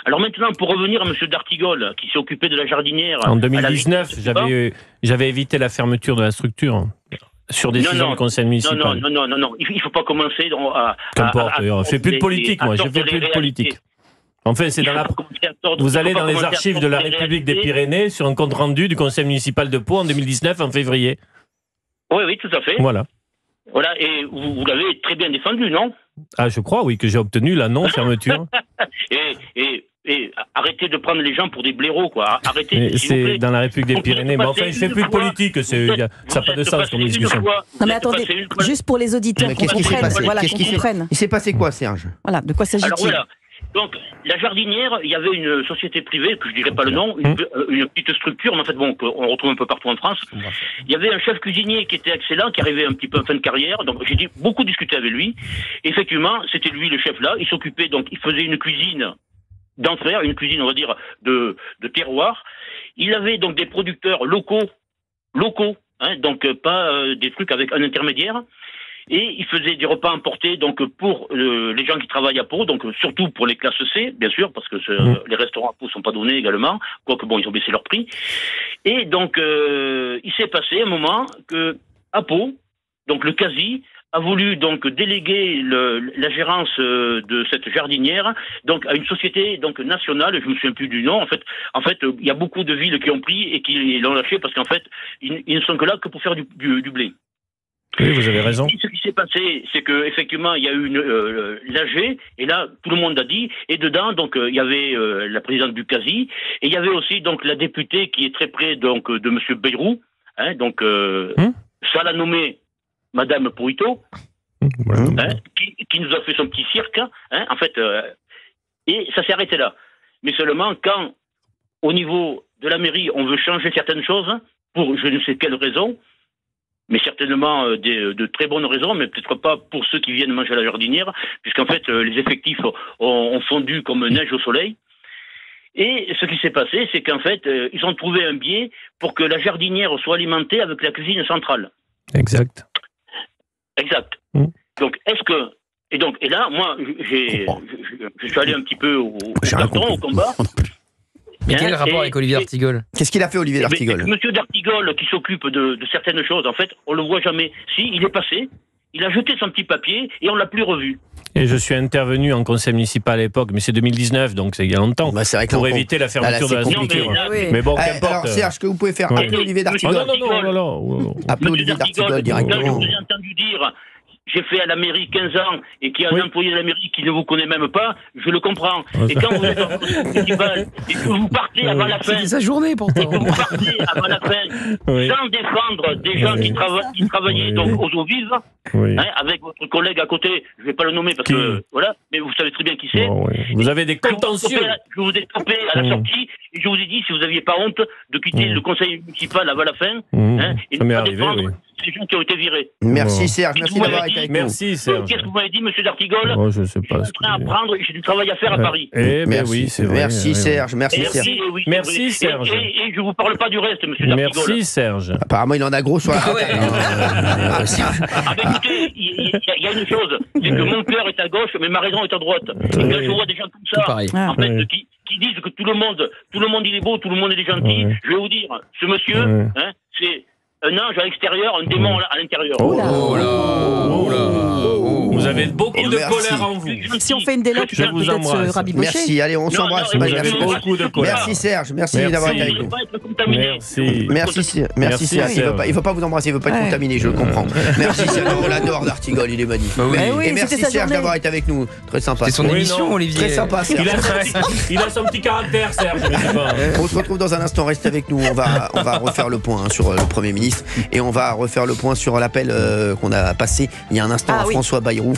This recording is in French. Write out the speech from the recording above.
Alors maintenant, pour revenir à M. Dartigol, qui s'est occupé de la jardinière... En 2019, j'avais évité la fermeture de la structure. Sur décision du conseil municipal. Non. Il ne faut pas commencer à... Qu'importe, je ne fais plus de politique, moi. Je fais plus de politique. Enfin, c'est dans la... Vous allez dans les archives de la République des Pyrénées sur un compte-rendu du conseil municipal de Pau en 2019, en février. Oui, tout à fait. Voilà, et vous l'avez très bien défendu, non? Ah, je crois, oui, que j'ai obtenu la non-fermeture. et arrêtez de prendre les gens pour des blaireaux, quoi. Arrêtez. C'est dans la République des Pyrénées. Mais enfin, je ne fais plus de politique. Ça n'a pas de sens comme discussion. Non, mais attendez, juste pour les auditeurs qui comprennent. Il s'est passé quoi, Serge? Voilà, de quoi s'agit-il? Donc, la jardinière, il y avait une société privée, que je ne dirais pas le nom, une petite structure, mais en fait, on retrouve un peu partout en France. Il y avait un chef cuisinier qui était excellent, qui arrivait un petit peu en fin de carrière, donc j'ai beaucoup discuté avec lui. Effectivement, c'était lui le chef là, il s'occupait, donc il faisait une cuisine d'enfer, une cuisine, on va dire, de terroir. Il avait donc des producteurs locaux, donc pas des trucs avec un intermédiaire. Et il faisait des repas emportés donc pour les gens qui travaillent à Pau, donc surtout pour les classes C, bien sûr, parce que les restaurants à Pau sont pas donnés également, quoique bon, ils ont baissé leur prix. Et donc, il s'est passé un moment que à Pau, donc le CASI a voulu donc déléguer la gérance de cette jardinière donc à une société donc nationale, je me souviens plus du nom. En fait, il y a beaucoup de villes qui ont pris et qui l'ont lâché parce qu'en fait, ils ne sont que là que pour faire du blé. Oui, vous avez raison. Et ce qui s'est passé, c'est que effectivement, il y a eu l'AG, et là, tout le monde a dit, et dedans, donc, il y avait la présidente du CASI, et il y avait aussi donc la députée qui est très près donc de M. Bayrou, ça l'a nommé Madame Pourito, qui nous a fait son petit cirque, en fait, et ça s'est arrêté là. Mais seulement quand, au niveau de la mairie, on veut changer certaines choses pour je ne sais quelle raison. Mais certainement de très bonnes raisons, mais peut-être pas pour ceux qui viennent manger à la jardinière, puisqu'en fait, les effectifs ont fondu comme neige au soleil. Et ce qui s'est passé, c'est qu'en fait, ils ont trouvé un biais pour que la jardinière soit alimentée avec la cuisine centrale. Exact. Donc, et là, moi, je suis allé un petit peu au combat. Mais quel rapport avec Olivier Dartigol? Qu'est-ce qu'il a fait, Olivier Dartigol? Monsieur Dartigol, qui s'occupe de certaines choses, en fait, on le voit jamais. Si, il est passé, il a jeté son petit papier et on l'a plus revu. Et je suis intervenu en conseil municipal à l'époque, mais c'est 2019, donc c'est il y a longtemps, pour éviter la fermeture de la structure. Mais bon, qu'importe. Alors Serge, ce que vous pouvez faire, appelez Olivier Dartigol. Appelez Olivier Dartigol directement. Je vous ai entendu dire... J'ai fait à la mairie 15 ans et qu'il y a un employé de la mairie qui ne vous connaît même pas, je le comprends. Et quand vous êtes en conseil municipal et que vous partez avant la fin, c'est sa journée pourtant. Et que vous partez avant la fin, sans défendre des gens qui travaillaient donc aux eaux vives, avec votre collègue à côté, je ne vais pas le nommer parce que voilà, mais vous savez très bien qui c'est. Vous avez des contentieux. Je vous ai tapé à la sortie et je vous ai dit si vous n'aviez pas honte de quitter le conseil municipal avant la fin et de ne pas défendre ces gens qui ont été virés. Merci Serge, merci d'avoir été avec nous. Merci Serge. Qu'est-ce que vous m'avez dit, monsieur Dartigol? Je ne sais pas. Je suis en train d'apprendre et j'ai du travail à faire à Paris. Oui, c'est vrai. Merci Serge, merci Serge. Merci Serge. Et je ne vous parle pas du reste, monsieur Dartigol. Merci Serge. Apparemment, il en a gros sur la écoutez, il y a une chose, c'est que mon cœur est à gauche, mais ma raison est à droite. Et quand je vois des gens comme ça, en fait, qui disent que tout le monde il est beau, tout le monde il est gentil, je vais vous dire, ce monsieur, c'est un ange à l'extérieur, un démon à l'intérieur. Vous avez beaucoup de colère en vous. Si on fait une déloque, je vais peut-être se rabibocher. Merci, allez, on s'embrasse. Merci Serge, merci d'avoir été avec nous. Merci Serge. Il ne veut pas vous embrasser, il ne veut pas être contaminé, je le comprends. Merci Serge, on l'adore, Dartigol, il est magnifique. Et merci Serge d'avoir été avec nous. Très sympa. C'est son émission, Olivier. Très sympa, Serge. Il a son petit caractère, Serge. On se retrouve dans un instant, restez avec nous. On va refaire le point sur le Premier ministre et on va refaire le point sur l'appel qu'on a passé il y a un instant à François Bayrou.